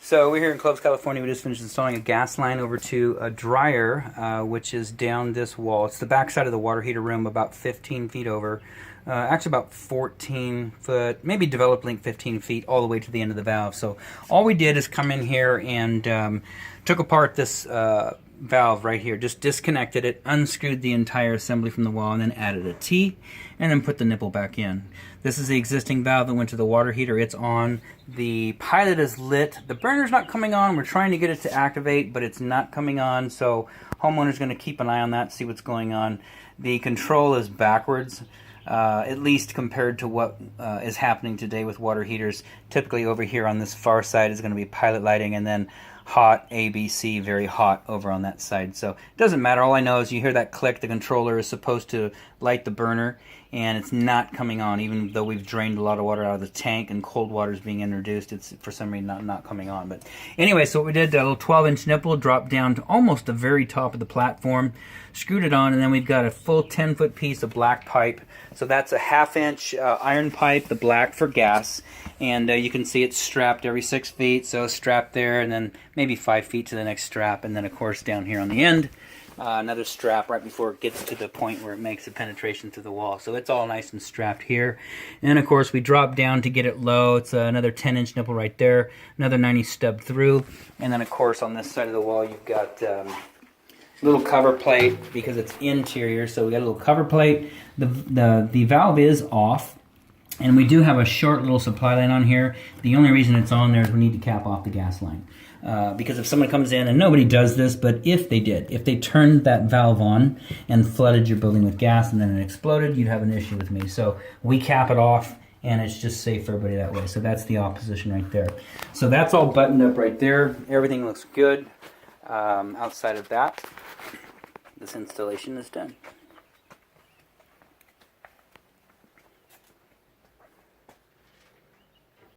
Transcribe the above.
So we're here in Clovis, California. We just finished installing a gas line over to a dryer, which is down this wall. It's the back side of the water heater room, about 15 feet over. Actually about 14 foot, maybe developed link 15 feet all the way to the end of the valve. So all we did is come in here and took apart this valve right here, just disconnected it, unscrewed the entire assembly from the wall, and then added a T, and then put the nipple back in. This is the existing valve that went to the water heater. It's on. The pilot is lit. The burner's not coming on. We're trying to get it to activate, but it's not coming on, so homeowner's going to keep an eye on that, see what's going on. The control is backwards, at least compared to what is happening today with water heaters. Typically over here on this far side is going to be pilot lighting, and then hot, ABC, very hot over on that side. So it doesn't matter. All I know is you hear that click, the controller is supposed to light the burner, and it's not coming on. Even though we've drained a lot of water out of the tank and cold water is being introduced, it's for some reason not coming on. But anyway, so what we did, a little 12-inch nipple dropped down to almost the very top of the platform, screwed it on, and then we've got a full 10-foot piece of black pipe. So that's a 1/2-inch iron pipe, the black for gas, and you can see it's strapped every 6 feet, so strapped there, and then maybe 5 feet to the next strap, and then of course down here on the end, another strap right before it gets to the point where it makes a penetration through the wall. So it's all nice and strapped here. And of course we drop down to get it low. It's another 10-inch nipple right there, another 90 stub through, and then of course on this side of the wall you've got little cover plate because it's interior, so we got a little cover plate. The valve is off, and we do have a short little supply line on here. The only reason it's on there is we need to cap off the gas line. Because if someone comes in, and nobody does this, but if they did, if they turned that valve on and flooded your building with gas and then it exploded, you'd have an issue with me. So we cap it off, and it's just safe for everybody that way. So that's the opposition right there. So that's all buttoned up right there. Everything looks good. Outside of that, this installation is done.